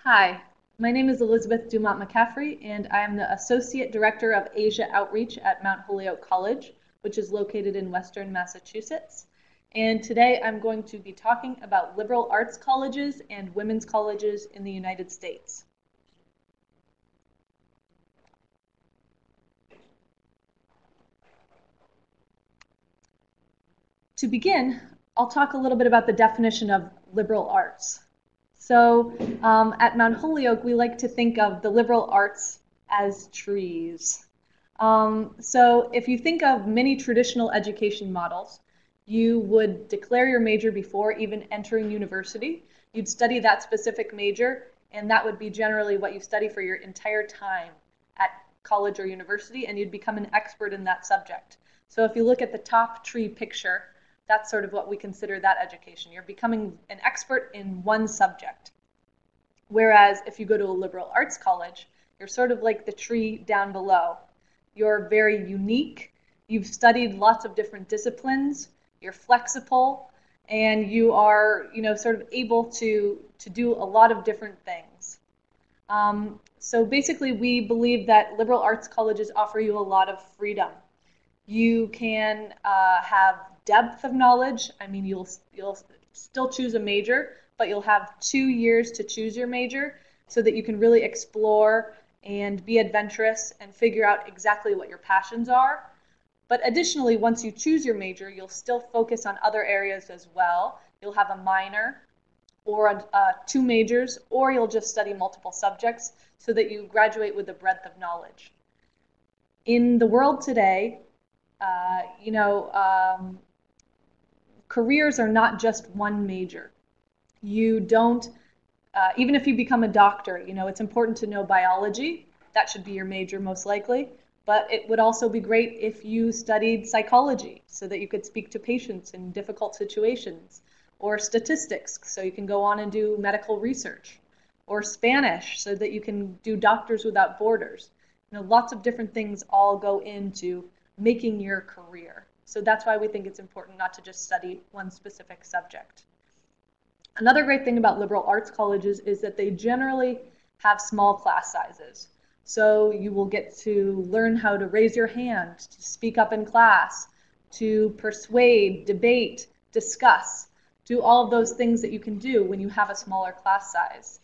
Hi, my name is Elizabeth DuMont-McCaffrey, and I am the Associate Director of Asia Outreach at Mount Holyoke College, which is located in Western Massachusetts. And today I'm going to be talking about liberal arts colleges and women's colleges in the United States. To begin, I'll talk a little bit about the definition of liberal arts. So at Mount Holyoke, we like to think of the liberal arts as trees. So if you think of many traditional education models, you would declare your major before even entering university. You'd study that specific major, and that would be generally what you study for your entire time at college or university, and you'd become an expert in that subject. So if you look at the top tree picture, that's sort of what we consider that education. You're becoming an expert in one subject. Whereas if you go to a liberal arts college, you're sort of like the tree down below. You're very unique. You've studied lots of different disciplines. You're flexible, and you are, sort of able to do a lot of different things. So basically, we believe that liberal arts colleges offer you a lot of freedom. You can have depth of knowledge. I mean, you'll still choose a major, but you'll have 2 years to choose your major so that you can really explore and be adventurous and figure out exactly what your passions are. But additionally, once you choose your major, you'll still focus on other areas as well. You'll have a minor or 2 majors, or you'll just study multiple subjects so that you graduate with a breadth of knowledge. In the world today, careers are not just one major. You don't, even if you become a doctor, it's important to know biology. That should be your major most likely. But it would also be great if you studied psychology so that you could speak to patients in difficult situations, or statistics so you can go on and do medical research, or Spanish so that you can do Doctors Without Borders. Lots of different things all go into making your career. So that's why we think it's important not to just study one specific subject. Another great thing about liberal arts colleges is that they generally have small class sizes. So you will get to learn how to raise your hand, to speak up in class, to persuade, debate, discuss, do all of those things that you can do when you have a smaller class size.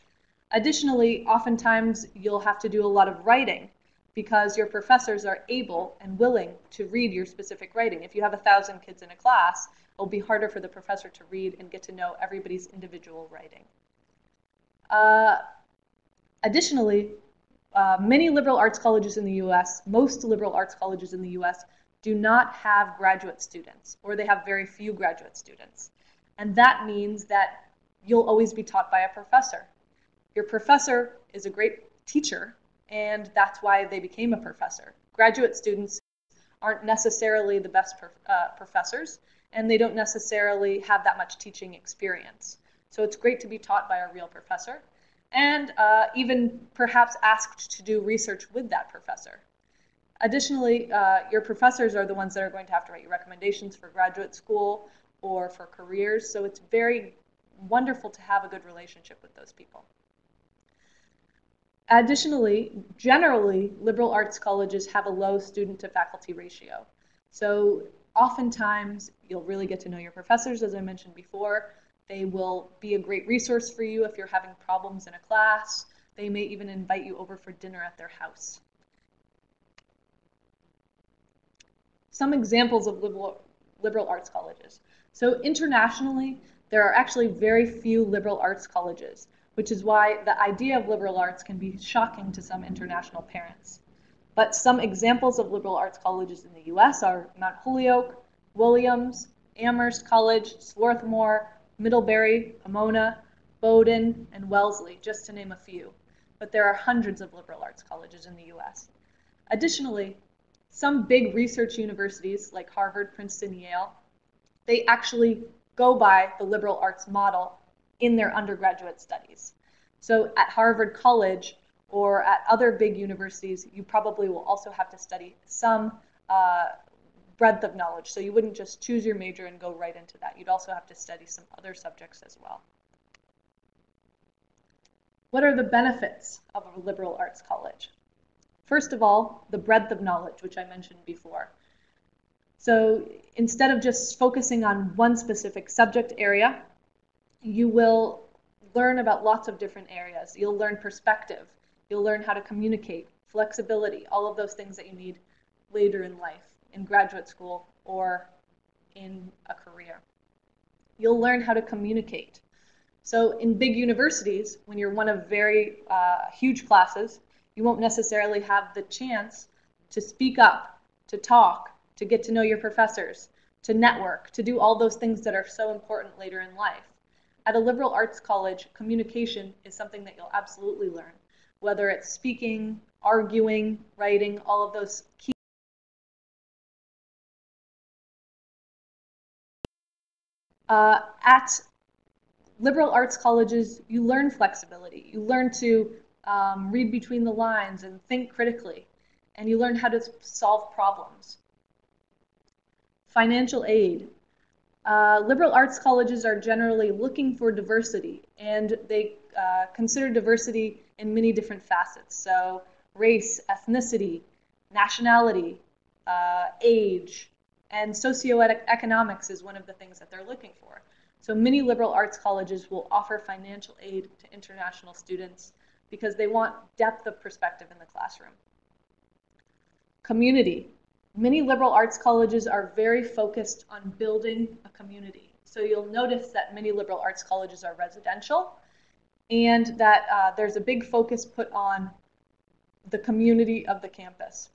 Additionally, oftentimes you'll have to do a lot of writing, because your professors are able and willing to read your specific writing. If you have 1,000 kids in a class, it'll be harder for the professor to read and get to know everybody's individual writing. Additionally, many liberal arts colleges in the US, most liberal arts colleges in the US, do not have graduate students, or they have very few graduate students. And that means that you'll always be taught by a professor. Your professor is a great teacher, and that's why they became a professor. Graduate students aren't necessarily the best professors, and they don't necessarily have that much teaching experience. So it's great to be taught by a real professor, and even perhaps asked to do research with that professor. Additionally, your professors are the ones that are going to have to write you recommendations for graduate school or for careers, so it's very wonderful to have a good relationship with those people. Additionally, generally, liberal arts colleges have a low student-to-faculty ratio. So oftentimes, you'll really get to know your professors, as I mentioned before. They will be a great resource for you if you're having problems in a class. They may even invite you over for dinner at their house. Some examples of liberal arts colleges. So internationally, there are actually very few liberal arts colleges, which is why the idea of liberal arts can be shocking to some international parents. But some examples of liberal arts colleges in the US are Mount Holyoke, Williams, Amherst College, Swarthmore, Middlebury, Pomona, Bowdoin, and Wellesley, just to name a few. But there are hundreds of liberal arts colleges in the US. Additionally, some big research universities like Harvard, Princeton, Yale, they actually go by the liberal arts model in their undergraduate studies. So at Harvard College or at other big universities, you probably will also have to study some breadth of knowledge. So you wouldn't just choose your major and go right into that. You'd also have to study some other subjects as well. What are the benefits of a liberal arts college? First of all, the breadth of knowledge, which I mentioned before. So instead of just focusing on one specific subject area, you will learn about lots of different areas. You'll learn perspective. You'll learn how to communicate, flexibility, all of those things that you need later in life, in graduate school or in a career. You'll learn how to communicate. So in big universities, when you're one of very huge classes, you won't necessarily have the chance to speak up, to talk, to get to know your professors, to network, to do all those things that are so important later in life. At a liberal arts college, communication is something that you'll absolutely learn, whether it's speaking, arguing, writing, all of those key. At liberal arts colleges, you learn flexibility. You learn to read between the lines and think critically, and you learn how to solve problems. Financial aid. Liberal arts colleges are generally looking for diversity, and they consider diversity in many different facets. So race, ethnicity, nationality, age, and socioeconomics is one of the things that they're looking for. So many liberal arts colleges will offer financial aid to international students because they want depth of perspective in the classroom. Community. Many liberal arts colleges are very focused on building a community. So you'll notice that many liberal arts colleges are residential and that there's a big focus put on the community of the campus.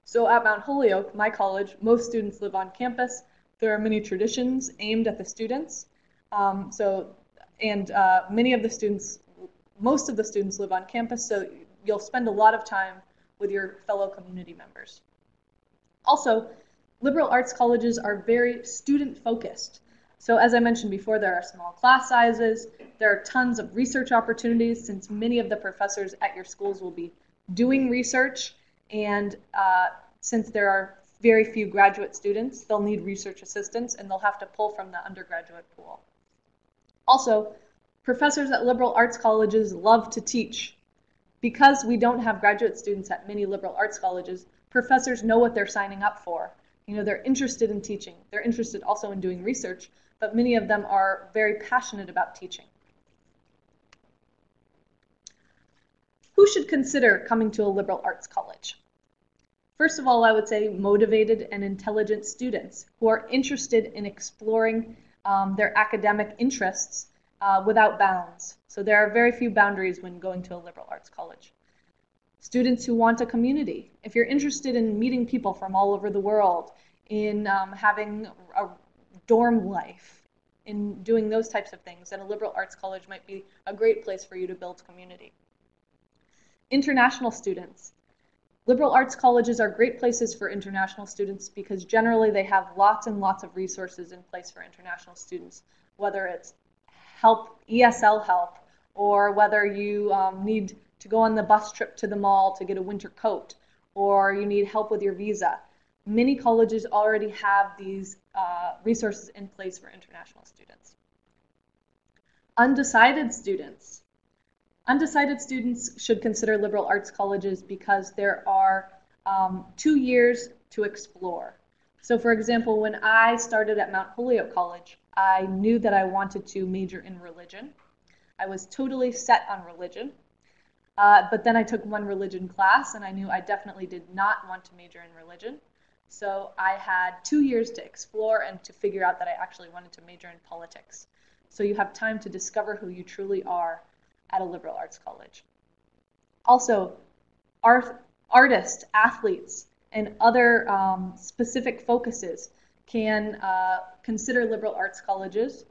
So at Mount Holyoke, my college, most students live on campus. There are many traditions aimed at the students. Most of the students live on campus, so you'll spend a lot of time with your fellow community members. Also, liberal arts colleges are very student-focused. So as I mentioned before, there are small class sizes, there are tons of research opportunities since many of the professors at your schools will be doing research, and since there are very few graduate students, they'll need research assistants and they'll have to pull from the undergraduate pool. Also, professors at liberal arts colleges love to teach. Because we don't have graduate students at many liberal arts colleges, professors know what they're signing up for. You know, they're interested in teaching. They're interested also in doing research, but many of them are very passionate about teaching. Who should consider coming to a liberal arts college? First of all, I would say motivated and intelligent students who are interested in exploring their academic interests without bounds. So there are very few boundaries when going to a liberal arts college. Students who want a community. If you're interested in meeting people from all over the world, in having a dorm life, in doing those types of things, then a liberal arts college might be a great place for you to build community. International students. Liberal arts colleges are great places for international students because generally they have lots and lots of resources in place for international students, whether it's ESL help, or whether you need to go on the bus trip to the mall to get a winter coat, or you need help with your visa. Many colleges already have these resources in place for international students. Undecided students. Undecided students should consider liberal arts colleges because there are 2 years to explore. So for example, when I started at Mount Holyoke College, I knew that I wanted to major in religion. I was totally set on religion, but then I took one religion class and I knew I definitely did not want to major in religion. So I had 2 years to explore and to figure out that I actually wanted to major in politics. So you have time to discover who you truly are at a liberal arts college. Also, artists, athletes, and other specific focuses can consider liberal arts colleges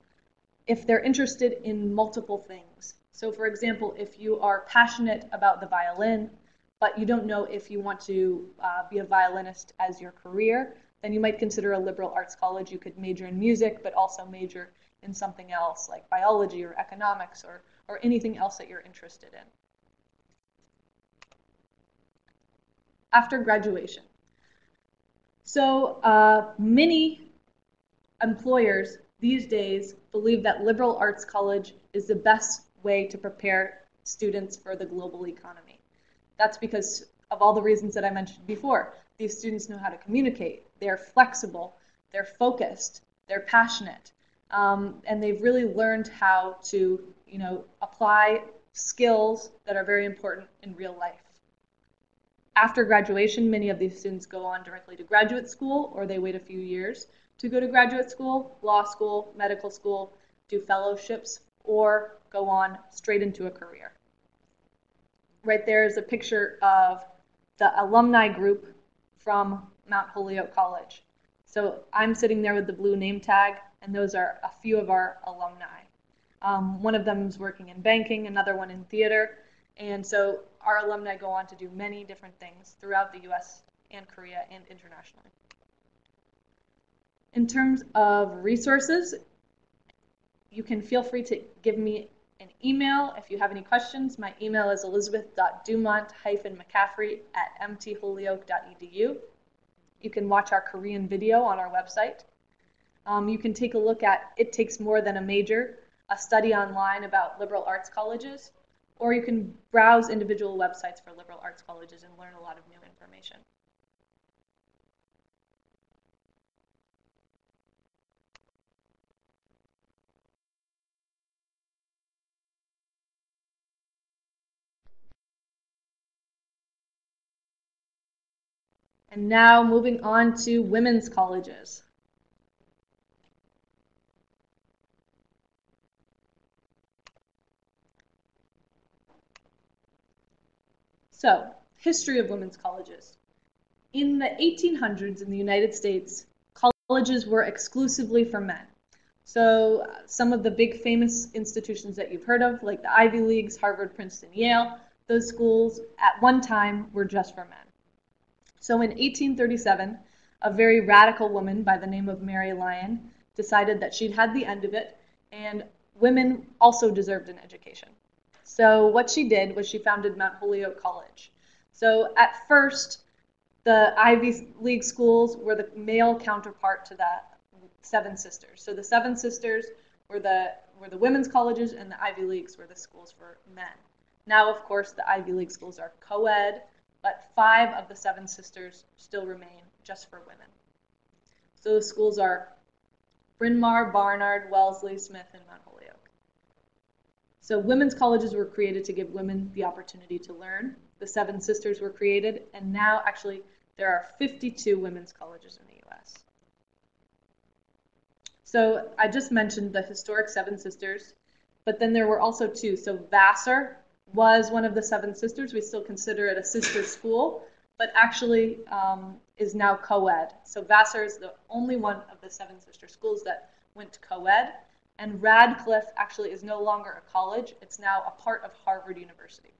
if they're interested in multiple things. So for example, if you are passionate about the violin, but you don't know if you want to be a violinist as your career, then you might consider a liberal arts college. You could major in music, but also major in something else like biology or economics or anything else that you're interested in. After graduation. So many employers these days believe that liberal arts college is the best way to prepare students for the global economy. That's because of all the reasons that I mentioned before. These students know how to communicate, they're flexible, they're focused, they're passionate, and they've really learned how to, apply skills that are very important in real life. After graduation, many of these students go on directly to graduate school, or they wait a few years to go to graduate school, law school, medical school, do fellowships, or go on straight into a career. Right there is a picture of the alumni group from Mount Holyoke College. So I'm sitting there with the blue name tag, and those are a few of our alumni. One of them is working in banking, another one in theater, and so our alumni go on to do many different things throughout the US and Korea and internationally. In terms of resources, you can feel free to give me an email if you have any questions. My email is elizabeth.dumont-mccaffrey@mtholyoke.edu. You can watch our Korean video on our website. You can take a look at It Takes More Than a Major, a study online about liberal arts colleges, or you can browse individual websites for liberal arts colleges and learn a lot of new information. And now moving on to women's colleges. So, history of women's colleges. In the 1800s in the United States, colleges were exclusively for men. So some of the big famous institutions that you've heard of, like the Ivy Leagues, Harvard, Princeton, Yale, those schools at one time were just for men. So in 1837, a very radical woman by the name of Mary Lyon decided that she'd had the end of it, and women also deserved an education. So what she did was she founded Mount Holyoke College. So at first, the Ivy League schools were the male counterpart to the Seven Sisters. So the Seven Sisters were the women's colleges, and the Ivy Leagues were the schools for men. Now, of course, the Ivy League schools are co-ed, but 5 of the Seven Sisters still remain just for women. So the schools are Bryn Mawr, Barnard, Wellesley, Smith, and Mount Holyoke. So women's colleges were created to give women the opportunity to learn. The Seven Sisters were created, and now actually there are 52 women's colleges in the US. So I just mentioned the historic Seven Sisters, but then there were also 2. So Vassar was one of the Seven Sisters. We still consider it a sister school, but actually is now co-ed. So Vassar is the only one of the Seven Sister schools that went co-ed. And Radcliffe actually is no longer a college. It's now a part of Harvard University.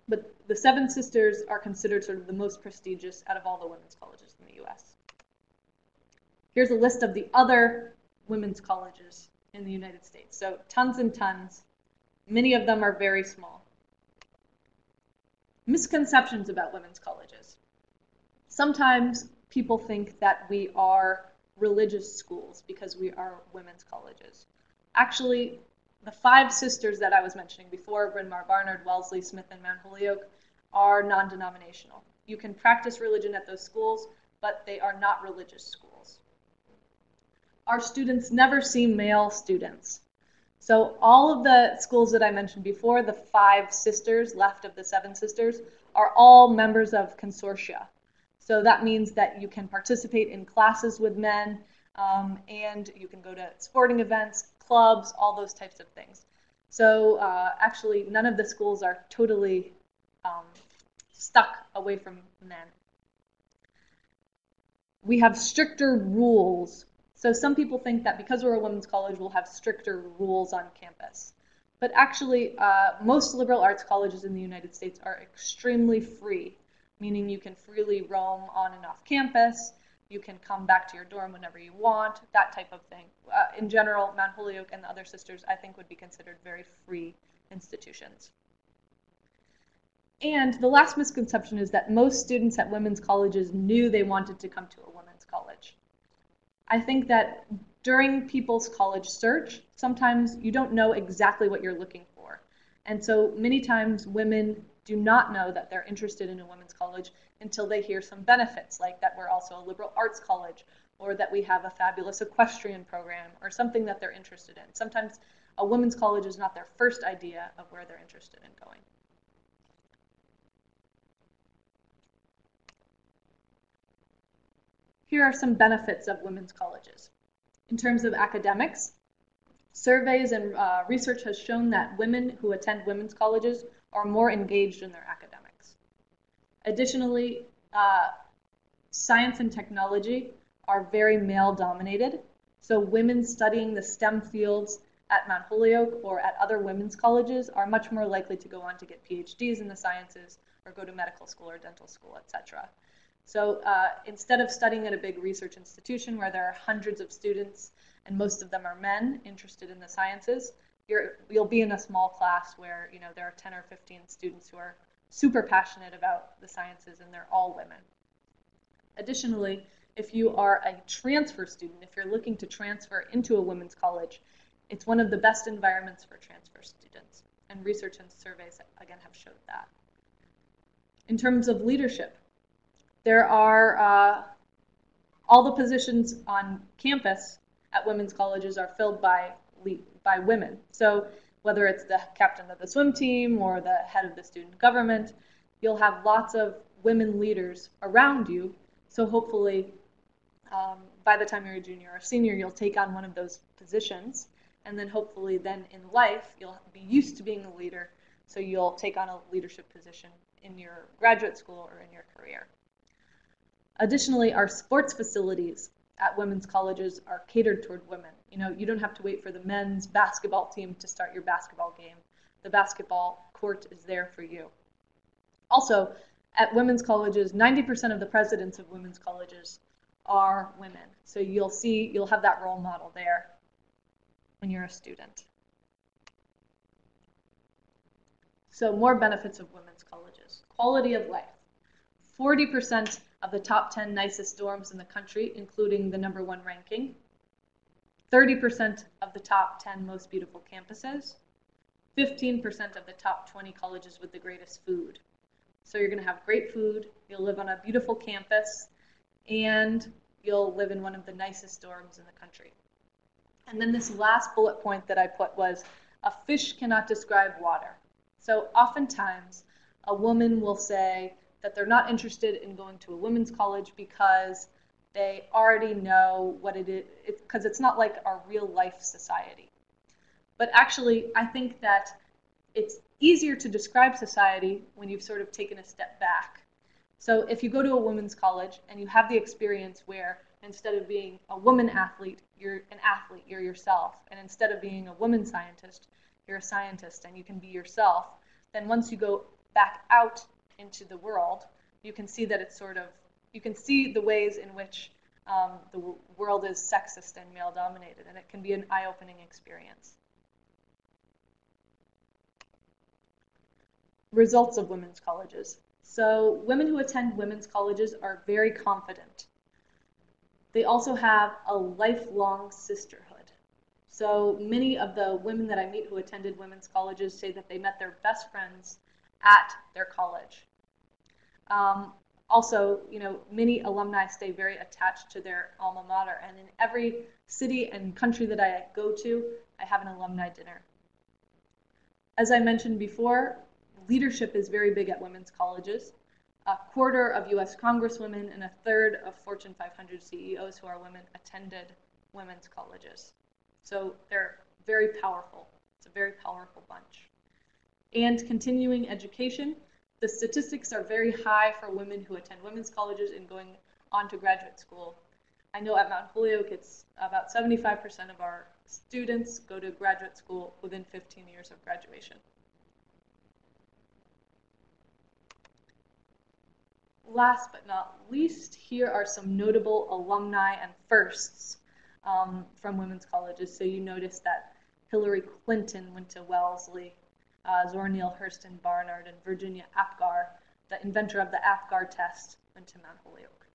But the Seven Sisters are considered sort of the most prestigious out of all the women's colleges in the US. Here's a list of the other women's colleges in the United States. So tons and tons. Many of them are very small. Misconceptions about women's colleges. Sometimes people think that we are religious schools because we are women's colleges. Actually, the 5 sisters that I was mentioning before, Bryn Mawr, Barnard, Wellesley, Smith, and Mount Holyoke, are non-denominational. You can practice religion at those schools, but they are not religious schools. Our students never see male students. So all of the schools that I mentioned before, the 5 sisters left of the 7 sisters, are all members of consortia. So that means that you can participate in classes with men, and you can go to sporting events, clubs, all those types of things. So actually, none of the schools are totally stuck away from men. We have stricter rules. So some people think that because we're a women's college, we'll have stricter rules on campus. But actually, most liberal arts colleges in the United States are extremely free, meaning you can freely roam on and off campus. You can come back to your dorm whenever you want, that type of thing. In general, Mount Holyoke and the other sisters, I think, would be considered very free institutions. And the last misconception is that most students at women's colleges knew they wanted to come to a women's college. I think that during people's college search, sometimes you don't know exactly what you're looking for. And so many times women do not know that they're interested in a women's college until they hear some benefits, like that we're also a liberal arts college, or that we have a fabulous equestrian program, or something that they're interested in. Sometimes a women's college is not their first idea of where they're interested in going. Here are some benefits of women's colleges. In terms of academics, surveys and research has shown that women who attend women's colleges are more engaged in their academics. Additionally, science and technology are very male-dominated, so women studying the STEM fields at Mount Holyoke or at other women's colleges are much more likely to go on to get PhDs in the sciences or go to medical school or dental school, etc. So instead of studying at a big research institution where there are hundreds of students and most of them are men interested in the sciences, you'll be in a small class where there are 10 or 15 students who are super passionate about the sciences and they're all women. Additionally, if you are a transfer student, if you're looking to transfer into a women's college, it's one of the best environments for transfer students. And research and surveys, again, have showed that. In terms of leadership, there are all the positions on campus at women's colleges are filled by women. So whether it's the captain of the swim team or the head of the student government, you'll have lots of women leaders around you. So hopefully, by the time you're a junior or senior, you'll take on one of those positions. And then hopefully then in life, you'll be used to being a leader. So you'll take on a leadership position in your graduate school or in your career. Additionally, our sports facilities at women's colleges are catered toward women. You don't have to wait for the men's basketball team to start your basketball game. The basketball court is there for you. Also, at women's colleges, 90% of the presidents of women's colleges are women. So you'll have that role model there when you're a student. So more benefits of women's colleges. Quality of life. 40% of the top 10 nicest dorms in the country, including the #1 ranking. 30% of the top 10 most beautiful campuses. 15% of the top 20 colleges with the greatest food. So you're going to have great food, you'll live on a beautiful campus, and you'll live in one of the nicest dorms in the country. And then this last bullet point that I put was, a fish cannot describe water. So oftentimes, a woman will say that they're not interested in going to a women's college because they already know what it is, because it's not like our real life society. But actually, I think that it's easier to describe society when you've sort of taken a step back. So if you go to a women's college and you have the experience where instead of being a woman athlete, you're an athlete, you're yourself. And instead of being a woman scientist, you're a scientist and you can be yourself. Then once you go back out into the world, you can see that it's sort of, you can see the ways in which the world is sexist and male-dominated, and it can be an eye-opening experience. Results of women's colleges. So women who attend women's colleges are very confident. They also have a lifelong sisterhood. So many of the women that I meet who attended women's colleges say that they met their best friends at their college. Also, many alumni stay very attached to their alma mater, and in every city and country that I go to, I have an alumni dinner. As I mentioned before, leadership is very big at women's colleges. A quarter of US congresswomen and a third of Fortune 500 CEOs who are women attended women's colleges. So they're very powerful. It's a very powerful bunch. And continuing education. The statistics are very high for women who attend women's colleges and going on to graduate school. I know at Mount Holyoke, it's about 75% of our students go to graduate school within 15 years of graduation. Last but not least, here are some notable alumni and firsts from women's colleges. So you notice that Hillary Clinton went to Wellesley, Zora Neale Hurston Barnard, and Virginia Apgar, the inventor of the Apgar test, went to Mount Holyoke.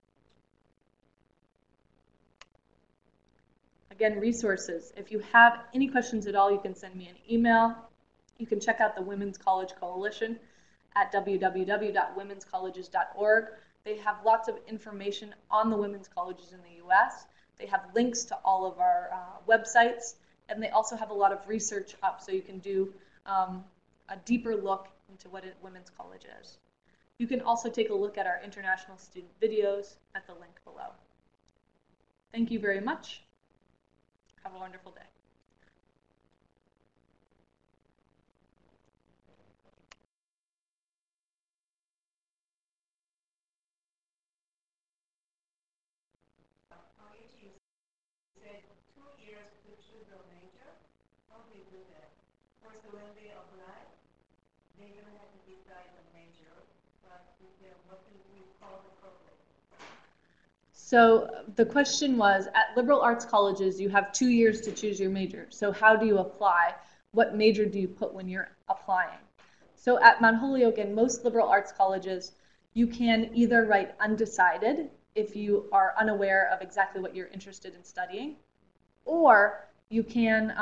Again, resources. If you have any questions at all, you can send me an email. You can check out the Women's College Coalition at www.womenscolleges.org. They have lots of information on the women's colleges in the U.S. They have links to all of our websites, and they also have a lot of research up so you can do a deeper look into what a women's college is. You can also take a look at our international student videos at the link below. Thank you very much. Have a wonderful day. You said 2 years to choose a major. How do you do that? First, when they apply, they don't have to decide the major, but what do we call the program? So the question was, at liberal arts colleges, you have 2 years to choose your major. So how do you apply? What major do you put when you're applying? So at Mount Holyoke and most liberal arts colleges, you can either write undecided if you are unaware of exactly what you're interested in studying, or you can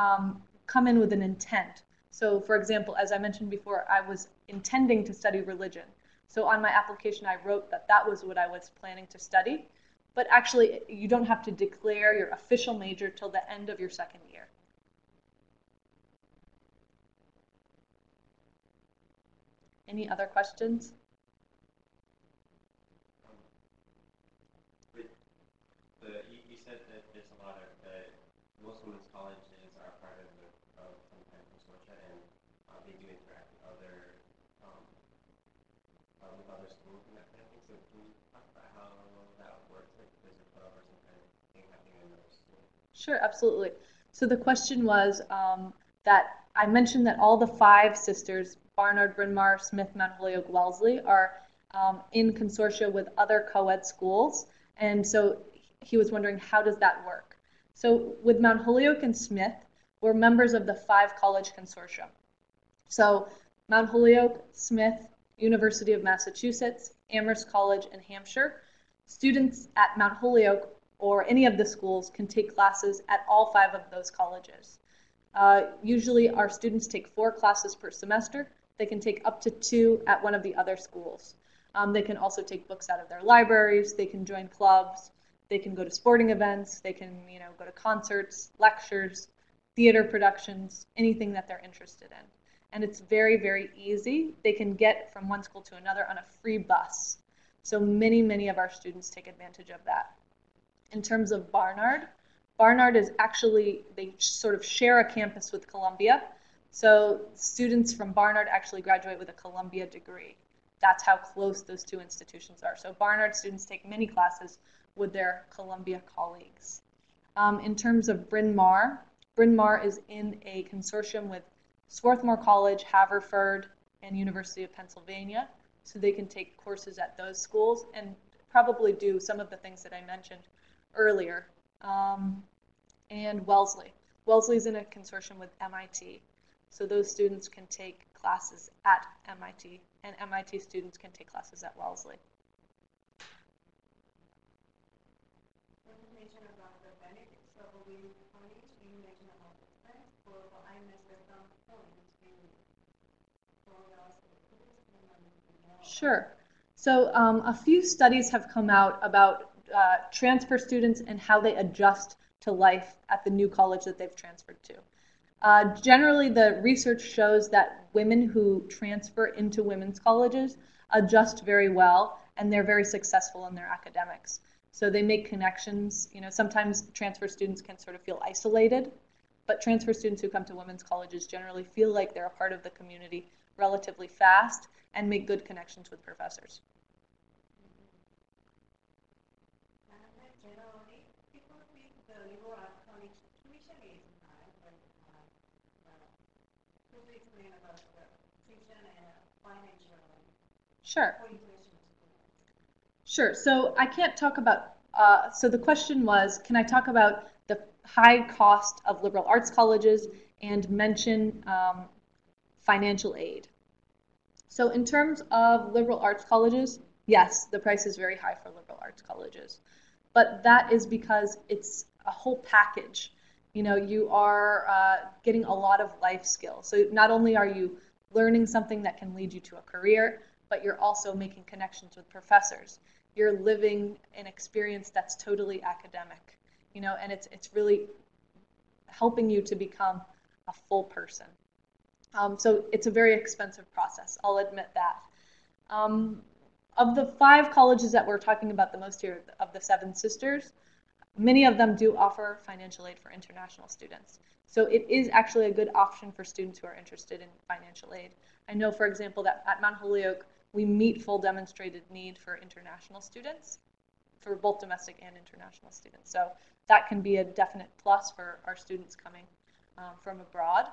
come in with an intent. So for example, as I mentioned before, I was intending to study religion. So on my application, I wrote that that was what I was planning to study. But actually, you don't have to declare your official major till the end of your second year. Any other questions? You said that there's a lot of most women's colleges are part of some kind of consortia, and they do interact with other schools and that kind of thing. So can you talk about how that works? Like, there's a club or some kind of thing happening in another school? Sure, absolutely. So the question was that I mentioned that all the 5 sisters, Barnard, Bryn Mawr, Smith, Mount Holyoke, Wellesley, are in consortia with other co-ed schools. And so he was wondering, how does that work? So with Mount Holyoke and Smith, we're members of the 5 college consortia. So Mount Holyoke, Smith, University of Massachusetts, Amherst College, and Hampshire. Students at Mount Holyoke or any of the schools can take classes at all 5 of those colleges. Usually our students take 4 classes per semester. They can take up to 2 at one of the other schools. They can also take books out of their libraries. They can join clubs. They can go to sporting events. They can, go to concerts, lectures, theater productions, anything that they're interested in. And it's very, very easy. They can get from one school to another on a free bus. So many, many of our students take advantage of that. In terms of Barnard, Barnard is actually, they sort of share a campus with Columbia. So students from Barnard actually graduate with a Columbia degree. That's how close those 2 institutions are. So Barnard students take many classes with their Columbia colleagues. In terms of Bryn Mawr is in a consortium with Swarthmore College, Haverford, and University of Pennsylvania. So they can take courses at those schools and probably do some of the things that I mentioned earlier. And Wellesley. Wellesley's in a consortium with MIT. So those students can take classes at MIT, and MIT students can take classes at Wellesley. When you mentioned about the benefits of a women's college, you mentioned about the expense, but I missed some points. Sure. So a few studies have come out about transfer students and how they adjust to life at the new college that they've transferred to. Generally, the research shows that women who transfer into women's colleges adjust very well, and they're very successful in their academics. So they make connections. Sometimes transfer students can sort of feel isolated, but transfer students who come to women's colleges generally feel like they're a part of the community relatively fast and make good connections with professors. Generally, people think the liberal arts college tuition is high, but could you explain about the tuition and financial? Sure. Sure. So I can't talk about, so the question was, can I talk about the high cost of liberal arts colleges and mention financial aid? So in terms of liberal arts colleges, yes, the price is very high for liberal arts colleges. But that is because it's a whole package. You know, you are getting a lot of life skills. So not only are you learning something that can lead you to a career, but you're also making connections with professors. You're living an experience that's totally academic, you know, and it's really helping you to become a full person. So it's a very expensive process, I'll admit that. Of the 5 colleges that we're talking about the most here, of the 7 sisters, many of them do offer financial aid for international students. So it is actually a good option for students who are interested in financial aid. I know, for example, that at Mount Holyoke, we meet full demonstrated need for international students, for both domestic and international students. So that can be a definite plus for our students coming from abroad.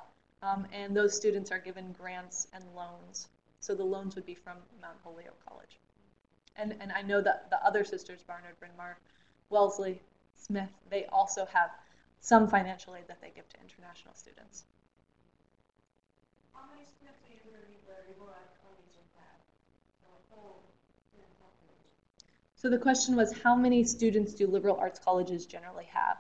And those students are given grants and loans. So the loans would be from Mount Holyoke College. And I know that the other sisters, Barnard, Bryn Mawr, Wellesley, Smith, they also have some financial aid that they give to international students. How many students do you believe the liberal arts colleges have? The whole student population. So the question was, how many students do liberal arts colleges generally have?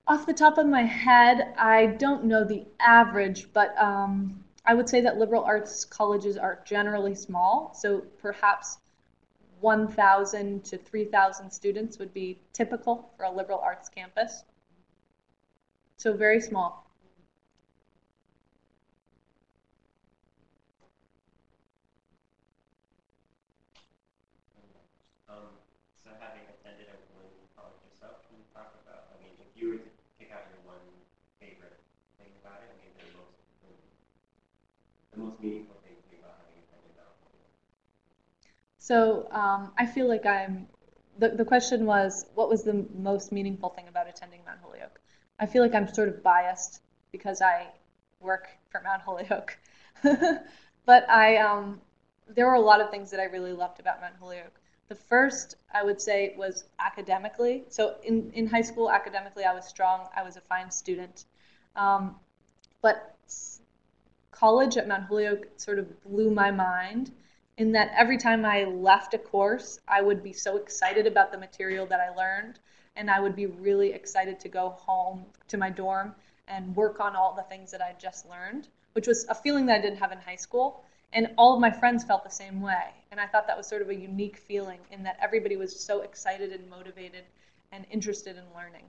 Off the top of my head, I don't know the average, but I would say that liberal arts colleges are generally small, so perhaps 1,000 to 3,000 students would be typical for a liberal arts campus. So very small. So having attended a women's college yourself, can you talk about, I mean, if you were to pick out your one favorite thing about it, I mean, the most meaningful thing to you about having attended that one? So I feel like the question was, what was the most meaningful thing about attending Mount Holyoke? I feel like I'm sort of biased because I work for Mount Holyoke. But there were a lot of things that I really loved about Mount Holyoke. The first, I would say, was academically. So in high school, academically, I was strong. I was a fine student. But college at Mount Holyoke sort of blew my mind in that every time I left a course, I would be so excited about the material that I learned, and I would be really excited to go home to my dorm and work on all the things that I just learned, which was a feeling that I didn't have in high school. And all of my friends felt the same way. And I thought that was sort of a unique feeling in that everybody was so excited and motivated and interested in learning.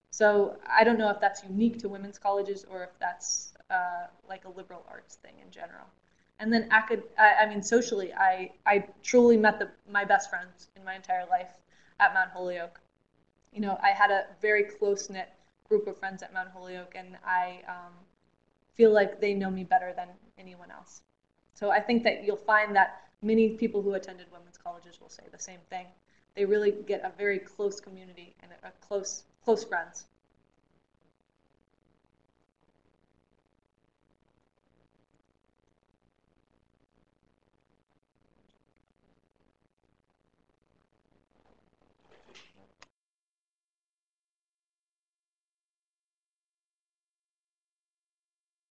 So I don't know if that's unique to women's colleges or if that's like a liberal arts thing in general. And then socially, I truly met my best friends in my entire life at Mount Holyoke. You know, I had a very close-knit group of friends at Mount Holyoke, and I feel like they know me better than anyone else. So I think that you'll find that many people who attended women's colleges will say the same thing. They really get a very close community and a close friends.